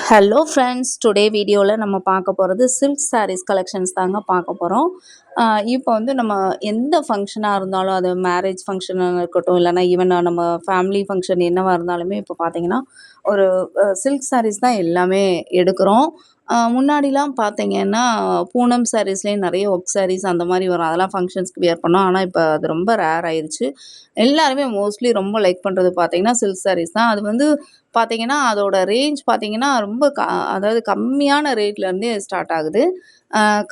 Hello friends, today வீடியோவில் நம்ம பார்க்க போகிறது சில்க் சாரீஸ் கலெக்ஷன்ஸ் தாங்க பார்க்க போகிறோம். இப்போ வந்து நம்ம எந்த ஃபங்க்ஷனாக இருந்தாலும், அது மேரேஜ் ஃபங்க்ஷனாக இருக்கட்டும், இல்லைனா ஈவன் நம்ம ஃபேமிலி ஃபங்க்ஷன் என்னவாக இருந்தாலுமே இப்போ பார்த்தீங்கன்னா ஒரு சில்க் சாரீஸ் தான் எல்லாமே எடுக்கிறோம். முன்னாடிலாம் பார்த்தீங்கன்னா பூனம் சாரீஸ்லேயே நிறைய ஒர்க் சாரீஸ் அந்த மாதிரி வரும், அதெல்லாம் ஃபங்க்ஷன்ஸ்க்கு வியர் பண்ணோம். ஆனால் இப்போ அது ரொம்ப ரேர் ஆயிடுச்சு. எல்லாருமே மோஸ்ட்லி ரொம்ப லைக் பண்ணுறது பார்த்தீங்கன்னா சில்க் சாரீஸ் தான். அது வந்து பார்த்தீங்கன்னா, அதோட ரேஞ்ச் பார்த்தீங்கன்னா, ரொம்ப அதாவது கம்மியான ரேட்லேருந்தே ஸ்டார்ட் ஆகுது.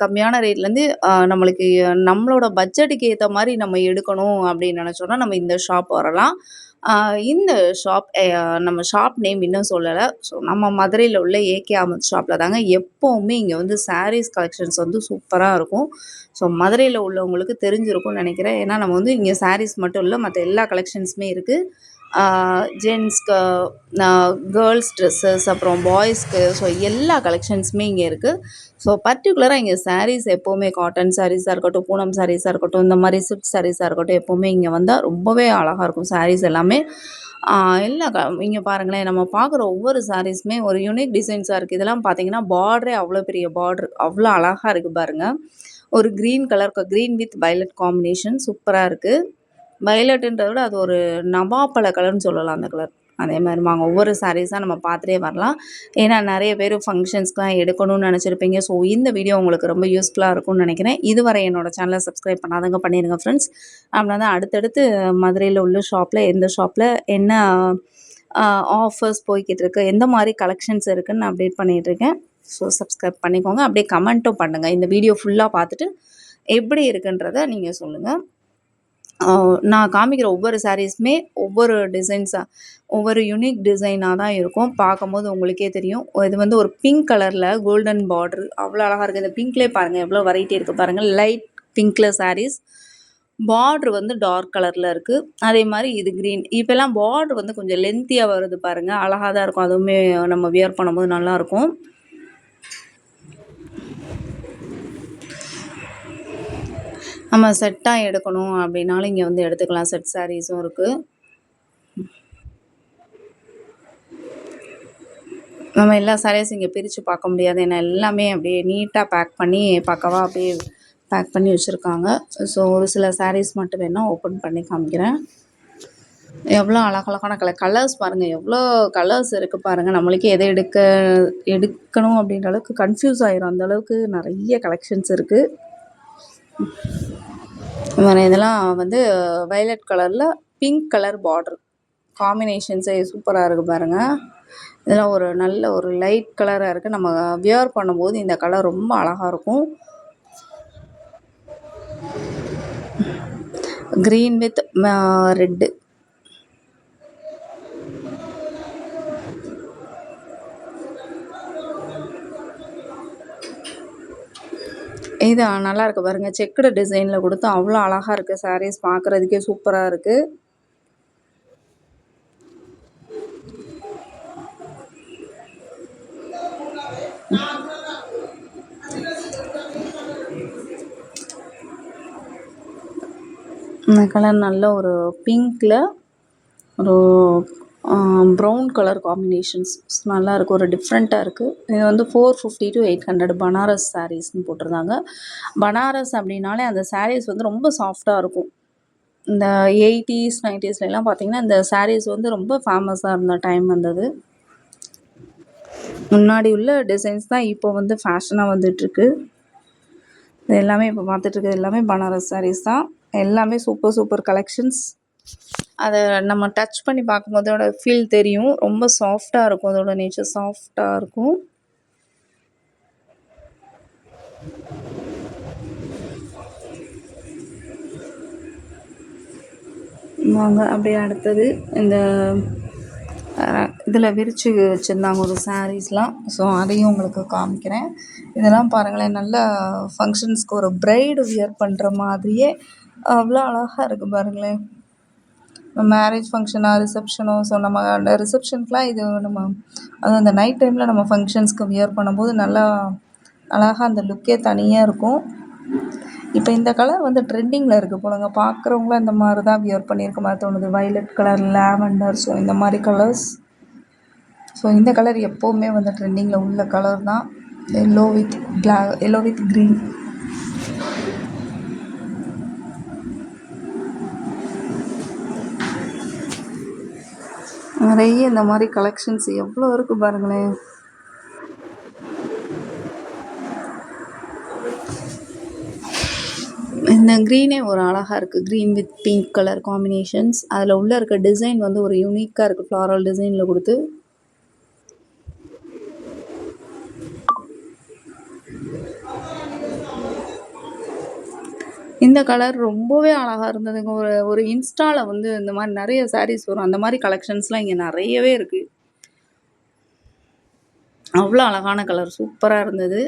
கம்மியான ரேட்லேருந்து நம்மளுக்கு நம்மளோட பட்ஜெட்டுக்கு ஏத்த மாரி நம்ம எடுக்கணும் அப்படின்னு நெனச்சோம்னா, நம்ம இந்த ஷாப் வரலாம். அ இந்த ஷாப் நம்ம ஷாப் நேம் இன்னும் சொல்லல. ஸோ நம்ம மதுரையில உள்ள ஏகே அஹமத் ஷாப்ல தாங்க எப்பவுமே இங்க வந்து சாரீஸ் கலெக்ஷன்ஸ் வந்து சூப்பரா இருக்கும். ஸோ மதுரையில உள்ளவங்களுக்கு தெரிஞ்சிருக்கும்னு நெனைக்கிறேன். ஏன்னா, நம்ம வந்து இங்க சாரீஸ் மட்டும் இல்ல, மத்த எல்லா கலெக்ஷன்ஸுமே இருக்கு. ஜென்ஸ்க்கு கேர்ள்ஸ் ட்ரெஸ்ஸஸ், அப்புறம் பாய்ஸ்க்கு, ஸோ எல்லா கலெக்ஷன்ஸுமே இங்கே இருக்குது. ஸோ பர்ட்டிகுலராக இங்கே சாரீஸ் எப்போவுமே காட்டன் சாரீஸாக இருக்கட்டும், பூனம் சாரீஸாக இருக்கட்டும், இந்த மாதிரி சில்க் சாரீஸாக இருக்கட்டும், எப்போவுமே இங்கே வந்தால் ரொம்பவே அழகாக இருக்கும் சாரீஸ் எல்லாமே. எல்லா இங்கே பாருங்களேன், நம்ம பார்க்குற ஒவ்வொரு சாரீஸுமே ஒரு யூனிக் டிசைன்ஸாக இருக்குது. இதெல்லாம் பார்த்தீங்கன்னா பார்டரே அவ்வளோ பெரிய பார்டர், அவ்வளோ அழகாக இருக்குது பாருங்கள். ஒரு green colour, green with violet combination சூப்பராக இருக்குது. வயலட்டுன்றத விட அது ஒரு நவாப்பழ கலர்னு சொல்லலாம் அந்த கலர். அதே மாதிரி வாங்க ஒவ்வொரு சாரீஸாக நம்ம பார்த்துட்டே வரலாம். ஏன்னா நிறைய பேர் ஃபங்க்ஷன்ஸ்க்குலாம் எடுக்கணும்னு நினச்சிருப்பீங்க. ஸோ இந்த வீடியோ உங்களுக்கு ரொம்ப யூஸ்ஃபுல்லாக இருக்கும்னு நினைக்கிறேன். இதுவரை என்னோடய சேனலை சப்ஸ்கிரைப் பண்ணாதவங்க பண்ணிடுங்க ஃப்ரெண்ட்ஸ். அப்படின்னா தான் அடுத்தடுத்து மதுரையில் உள்ள ஷாப்பில் எந்த ஷாப்பில் என்ன ஆஃபர்ஸ் போய்கிட்டு இருக்கு, எந்த மாதிரி கலெக்ஷன்ஸ் இருக்குதுன்னு நான் அப்டேட் பண்ணிகிட்ருக்கேன். ஸோ சப்ஸ்கிரைப் பண்ணிக்கோங்க. அப்படியே கமெண்ட்டும் பண்ணுங்கள். இந்த வீடியோ ஃபுல்லாக பார்த்துட்டு எப்படி இருக்குன்றதை நீங்கள் சொல்லுங்கள். நான் காமிக்கிற ஒவ்வொரு சாரீஸுமே ஒவ்வொரு டிசைன்ஸாக, ஒவ்வொரு யூனிக் டிசைனாக தான் இருக்கும். பார்க்கும்போது உங்களுக்கே தெரியும். இது வந்து ஒரு பிங்க் கலரில் கோல்டன் பார்டர் அவ்வளோ அழகாக இருக்குது. இந்த பிங்க்லேயே பாருங்கள் எவ்வளோ வெரைட்டி இருக்குது பாருங்கள். லைட் பிங்க்கில் சாரீஸ், பார்ட்ரு வந்து டார்க் கலரில் இருக்குது. அதே மாதிரி இது க்ரீன். இப்போல்லாம் பார்ட்ரு வந்து கொஞ்சம் லென்த்தியாக வருது பாருங்கள், அழகாக தான் இருக்கும். அதுவுமே நம்ம வியர் பண்ணும்போது நல்லாயிருக்கும். நம்ம செட்டாக எடுக்கணும் அப்படின்னாலும் இங்கே வந்து எடுத்துக்கலாம். செட் சாரீஸும் இருக்குது. நம்ம எல்லா சாரீஸும் இங்கே பிரித்து பார்க்க முடியாது. ஏன்னா எல்லாமே அப்படியே நீட்டாக பேக் பண்ணி பக்காவாக அப்படியே பேக் பண்ணி வச்சுருக்காங்க. ஸோ ஒரு சில சாரீஸ் மட்டும் வேணால் ஓப்பன் பண்ணி காமிக்கிறேன். எவ்வளோ அழகழகான கலர்ஸ் பாருங்கள், எவ்வளோ கலர்ஸ் இருக்குது பாருங்கள். நம்மளுக்கே எதை எடுக்கணும் அப்படின்ற அளவுக்கு கன்ஃப்யூஸ் ஆயிரும். அந்தளவுக்கு நிறைய கலெக்ஷன்ஸ் இருக்குது. இதெல்லாம் வந்து வயலட் கலரில் பிங்க் கலர் பார்டர் காம்பினேஷன்ஸே சூப்பராக இருக்குது பாருங்கள். இதெல்லாம் ஒரு நல்ல ஒரு லைட் கலராக இருக்குது. நம்ம வியர் பண்ணும்போது இந்த கலர் ரொம்ப அழகாக இருக்கும். Green with red. இது நல்லா இருக்குது பாருங்கள். செக்குடு டிசைனில் கொடுத்து அவ்வளோ அழகாக இருக்குது சாரீஸ். பார்க்குறதுக்கே சூப்பராக இருக்குது. இந்த கலர் நல்ல ஒரு பிங்க்கில் ஒரு ப்ரௌன் கலர் காம்பினேஷன்ஸ் நல்லாயிருக்கும். ஒரு டிஃப்ரெண்ட்டாக இருக்குது. இது வந்து 450 to 800 பனாரஸ் சாரீஸ்ன்னு போட்டிருந்தாங்க. பனாரஸ் அப்படின்னாலே அந்த சாரீஸ் வந்து ரொம்ப சாஃப்டாக இருக்கும். இந்த 80s 90ஸ்லாம் பார்த்திங்கன்னா இந்த சாரீஸ் வந்து ரொம்ப ஃபேமஸாக இருந்த டைம் வந்தது. முன்னாடி உள்ள டிசைன்ஸ் தான் இப்போ வந்து ஃபேஷனாக வந்துட்டுருக்கு. இது எல்லாமே இப்போ பார்த்துட்ருக்குது எல்லாமே பனாரஸ் சாரீஸ் தான். எல்லாமே சூப்பர் சூப்பர் கலெக்ஷன்ஸ். அதை நம்ம டச் பண்ணி பார்க்கும்போது அதோட ஃபீல் தெரியும். ரொம்ப சாஃப்டாக இருக்கும், அதோட நேச்சர் சாஃப்டாக இருக்கும். வாங்க அப்படியே அடுத்தது இந்த இதில் விரித்து வச்சுருந்தாங்க ஒரு சாரீஸ்லாம். ஸோ அதையும் உங்களுக்கு காமிக்கிறேன். இதெல்லாம் பாருங்களேன், நல்லா ஃபங்க்ஷன்ஸ்க்கு ஒரு ப்ரைடு வியர் பண்ணுற மாதிரியே அவ்வளோ அழகாக இருக்குது பாருங்களேன். மேரேஜ் ஃபங்க்ஷனா, ரிசப்ஷனோ, ஸோ நம்ம அந்த ரிசப்ஷனுக்குலாம் இது நம்ம அதுவும் அந்த நைட் டைமில் நம்ம ஃபங்க்ஷன்ஸ்க்கு வியர் பண்ணும்போது நல்லா அழகாக அந்த லுக்கே தனியாக இருக்கும். இப்போ இந்த கலர் வந்து ட்ரெண்டிங்கில் இருக்குது போலங்க. பார்க்குறவங்களாம் இந்த மாதிரி தான் வியர் பண்ணியிருக்க மாதிரி தோணுது. வயலட் கலர், லாவெண்டர், ஸோ இந்த மாதிரி கலர்ஸ் ஸோ இந்த கலர் எப்போவுமே வந்து ட்ரெண்டிங்கில் உள்ள கலர் தான். Yellow with green. நிறைய இந்த மாதிரி கலெக்ஷன்ஸ் எவ்வளோ இருக்குது பாருங்களேன். இந்த க்ரீனே ஒரு அழகாக இருக்குது. Green with pink colour combinations. அதில் உள்ளே இருக்க டிசைன் வந்து ஒரு யூனிக்காக இருக்குது. ஃப்ளாரல் டிசைனில் கொடுத்து இந்த கலர் ரொம்பவே அழகாக இருந்ததுங்க. ஒரு இன்ஸ்டாவில் வந்து இந்த மாதிரி நிறைய சாரீஸ் வரும். அந்த மாதிரி கலெக்ஷன்ஸ்லாம் இங்கே நிறையவே இருக்குது. அவ்வளோ அழகான கலர், சூப்பராக இருந்தது.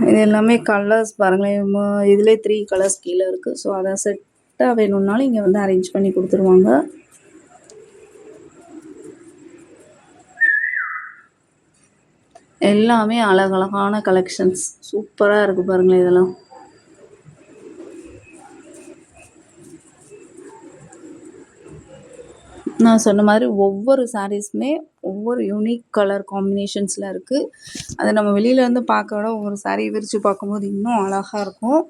இது எல்லாமே கலர்ஸ் பாருங்களேன். இதிலே 3 கலர்ஸ் கீழே இருக்குது. ஸோ அதை செட்டாக வேணும்னாலும் இங்கே வந்து அரேஞ்ச் பண்ணி கொடுத்துருவாங்க. எல்லாமே அழகழகான கலெக்ஷன்ஸ், சூப்பராக இருக்குது பாருங்களேன். இதெல்லாம் நான் சொன்ன மாதிரி ஒவ்வொரு சாரீஸுமே ஒவ்வொரு யூனிக் கலர் காம்பினேஷன்ஸில் இருக்குது. அதை நம்ம வெளியிலேருந்து பார்க்க விட ஒவ்வொரு சாரீ விரித்து பார்க்கும்போது இன்னும் அழகாக இருக்கும்.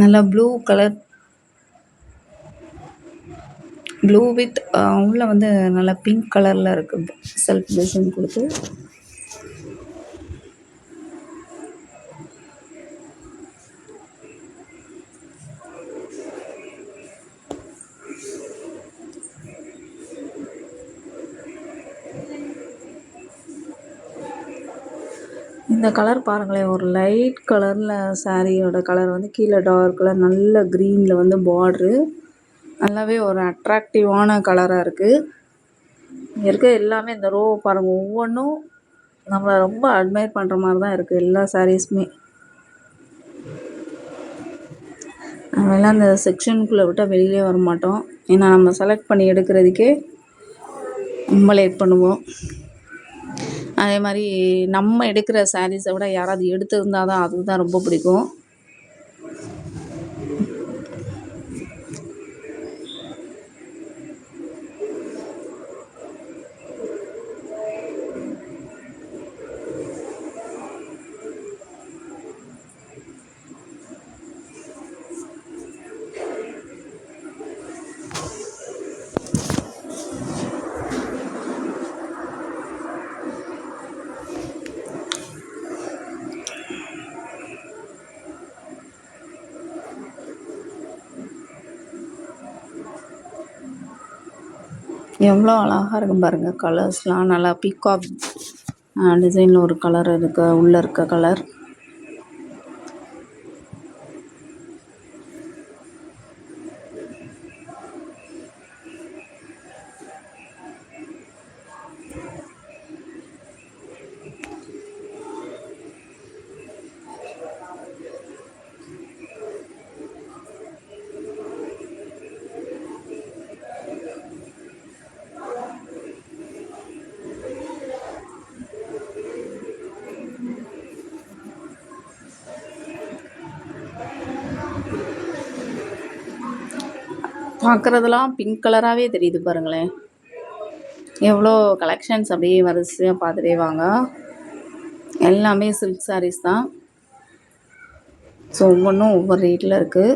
நல்லா ப்ளூ கலர், ப்ளூ வித் உள்ளே வந்து நல்லா பிங்க் கலரில் இருக்குது. செல்ஃப் டிசைன் கொடுத்து இந்த கலர் பாருங்களேன். ஒரு லைட் கலரில் சாரியோட கலர் வந்து கீழே டார்க் கலர், நல்ல க்ரீனில் வந்து பார்ட்ரு, நல்லாவே ஒரு அட்ராக்டிவான கலராக இருக்குது. இங்கே இருக்க எல்லாமே இந்த ரோ பாருங்கள், ஒவ்வொன்றும் நம்மளை ரொம்ப அட்மையர் பண்ணுற மாதிரி தான் இருக்குது எல்லா சாரீஸுமே. நம்மளாம் அந்த செக்ஷனுக்குள்ளே விட்டால் வெளியிலே வர மாட்டோம். ஏன்னா நம்ம செலக்ட் பண்ணி எடுக்கிறதுக்கே ரொம்ப லேட் பண்ணுவோம். அதே மாதிரி நம்ம எடுக்கிற சாரீஸை விட யாராவது எடுத்திருந்தால் தான் அதுதான் ரொம்ப பிடிக்கும். எவ்வளோ அழகாக இருக்கும் பாருங்கள். கலர்ஸ்லாம் நல்லா பீகாக் டிசைனில் ஒரு கலர் இருக்குது. உள்ளே இருக்க கலர் பார்க்குறதெல்லாம் பிங்க் கலராகவே தெரியுது பாருங்களேன். எவ்வளோ கலெக்ஷன்ஸ் அப்படியே வரிசையாக பார்த்துட்டே வாங்க. எல்லாமே சில்க் சாரீஸ் தான். ஸோ ஒவ்வொன்றும் ஒவ்வொரு ரேட்டில் இருக்குது.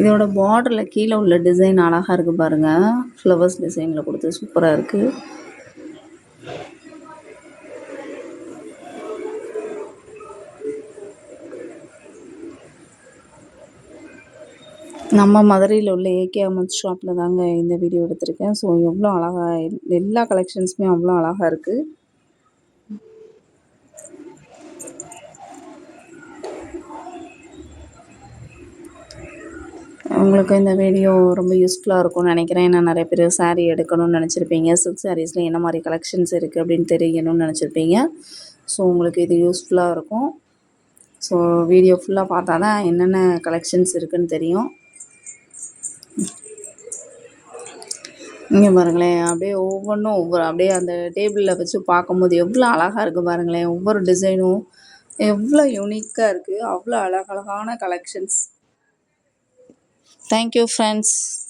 இதோட பார்டரில் கீழே உள்ள டிசைன் அழகாக இருக்குது பாருங்கள். ஃப்ளவர்ஸ் டிசைனில் கொடுத்து சூப்பராக இருக்குது. நம்ம மதுரையில் உள்ள ஏகே அமத் ஷாப்பில் தாங்க இந்த வீடியோ எடுத்திருக்கேன். ஸோ எவ்வளோ அழகாக எல்லா கலெக்ஷன்ஸுமே அவ்வளோ அழகாக இருக்குது. உங்களுக்கு இந்த வீடியோ ரொம்ப யூஸ்ஃபுல்லாக இருக்கும்னு நினைக்கிறேன். ஏன்னா நிறைய பேர் சாரீ எடுக்கணும்னு நினச்சிருப்பீங்க. சில்க் சாரீஸில் என்ன மாதிரி கலெக்ஷன்ஸ் இருக்குது அப்படின்னு தெரியணும்னு நினச்சிருப்பீங்க. ஸோ உங்களுக்கு இது யூஸ்ஃபுல்லாக இருக்கும். ஸோ வீடியோ ஃபுல்லாக பார்த்தா தான் என்னென்ன கலெக்ஷன்ஸ் இருக்குதுன்னு தெரியும். இங்க பாருங்களேன். அப்படியே ஒவ்வொன்னும் அப்படியே அந்த டேபிள்ல வச்சு பார்க்கும்போது எவ்வளோ அழகா இருக்கு பாருங்களேன். ஒவ்வொரு டிசைனும் எவ்வளோ யூனிக்கா இருக்கு. அவ்வளோ அழகழகான கலெக்ஷன்ஸ். Thank you friends.